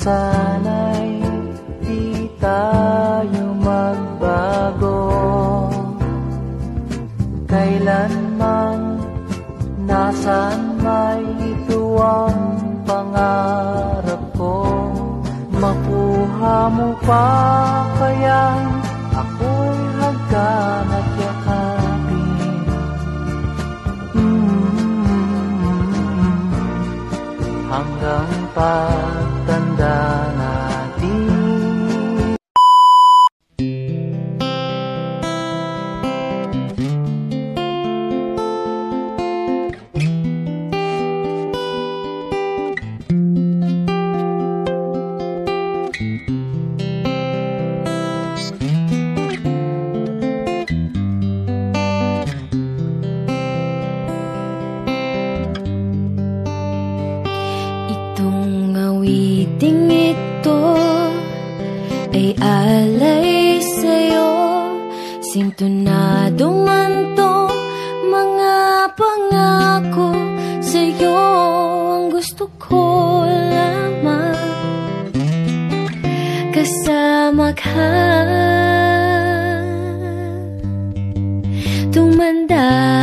Sana'y di tayo magbago, kailanman nasaan may ito ang pangarap ko. Makuha mo pa kaya ako'y hagkan at yakapin. Hanggang pagtanda natin. Awiting ito ay alay sa'yo, sintonado man tong mga pangako sa'yo. Ang gusto ko lamang kasama ka, tumanda.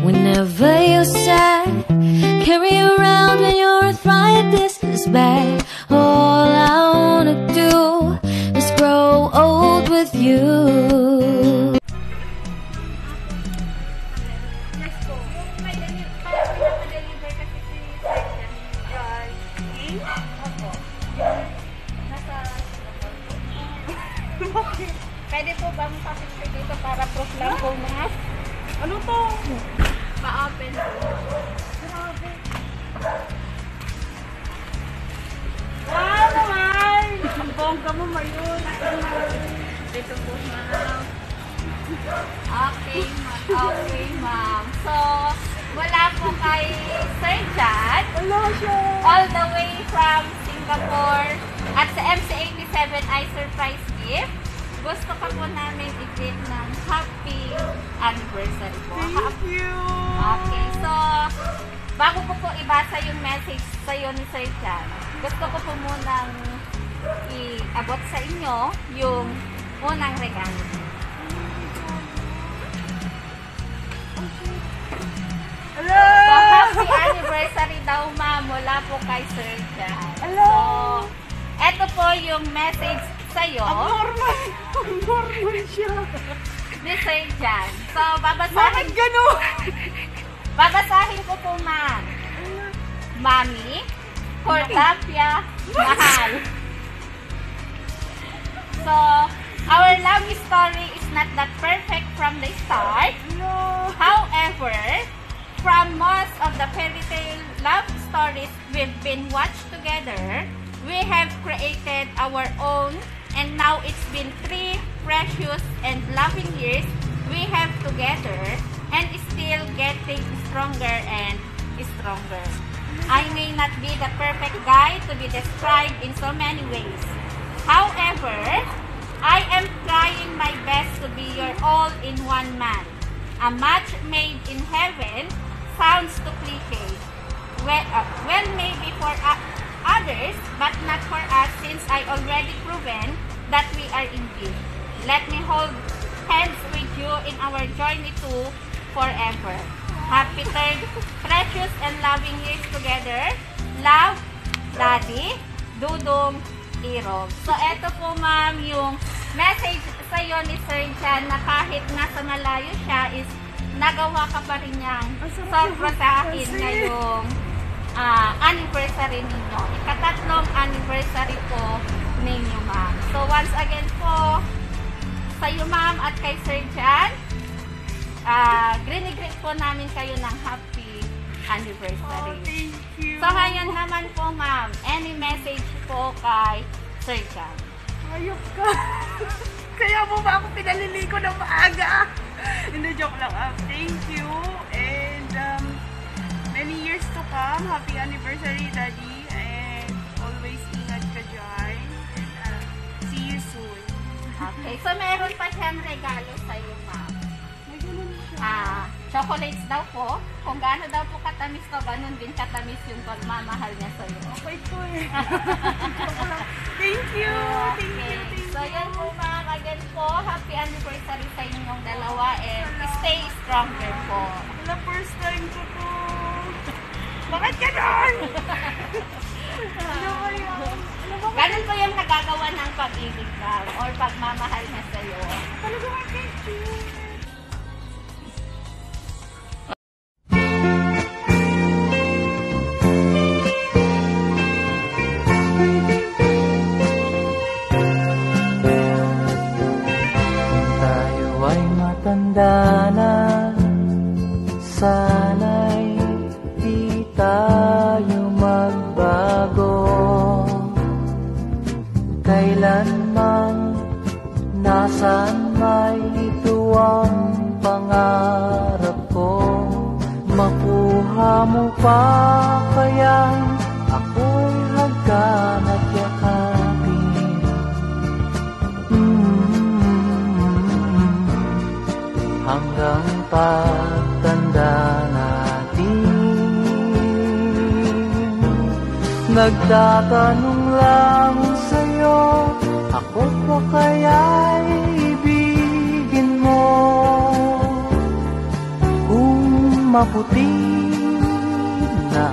Whenever you're sad, carry around when your arthritis is bad. All I wanna do is grow old with you. Pwede po bang pakita dito para proof lang po na? Ano to? Pa-open po. Grabe. Wow naman! Ang bongga mo mayon. Dito po ma'am. Okay ma'am. So, wala po kay Sir Jan. Hello, siya. All the way from Singapore. At sa MC87 ay surprise gift. Gusto pa po namin i-gift ng happy anniversary po. Thank you! Okay, so, bago ko po ibasa yung message sa'yo ni Sir Jan, gusto ko po munang i-abot sa inyo yung unang regalo. Hello! So, happy anniversary daw ma'am mula po kay Sir Jan. Hello! So, eto po yung message sa'yo. Ang normal siya. Ni Sir Jan. So, Bakit gano'n? babasahin ko po ma'am. Mami, Cordapia, mahal. So, our love story is not that perfect from the start. No. However, from most of the fairy tale love stories we've been watched together, we have created our own, and now it's been 3 precious and loving years we have together, and still getting stronger and stronger. I may not be the perfect guy to be described in so many ways. However, I am trying my best to be your all-in-one man. A match made in heaven sounds too cliche. Well, maybe for others, but not for us, since I already proven that we are indeed. Let me hold hands with you in our journey to forever. Happy 3rd precious and loving years together. Love, Daddy, Dudong, Irog. So, eto po ma'am yung message sa'yo ni Sir Jan na kahit nasa malayo siya is nagawa ka pa rin niyang sobra sa akin ngayong anniversary ninyo. Ikatatlong anniversary po ninyo ma'am. So, once again po, sa'yo ma'am at kay Sir Jan, greet po namin kayo ng happy anniversary. Oh, thank you. So, ngayon naman po ma'am, any message po kay Sir Jan? Ayok ka. Kaya mo ba ako pinaliligo ng maaga? Hindi, joke lang. Thank you. And many years to come. Happy anniversary, Daddy. And always ingat ka dyan. And see you soon. Okay, so meron pa siyang regalo sa'yo, ma'am. May ganun siya. Chocolates daw po. Kung gaano daw po katamis to, ganun din katamis yung pagmamahal niya sa'yo. Okay po eh. Thank you. Thank you. So, yan po ma'am. Again po, happy anniversary sa inyong dalawa and stay stronger po. Wala, first time ko to. Bakit ganon? Ano ba yun? Ganun po yung nagagawa ng pag-ibig ma'am or pagmamahal niya sa'yo. Talagang thank you. Tayo ay matanda na, sana'y di tayo magbago. Kailanman, nasaan may ito ang pangarap ko. Makuha mo pa kayang ako'y hagkan at yakapin. Hanggang pagtanda natin, nagtatanong lang sa'yo, ako pa kaya'y ibigin mo? Kung maputi na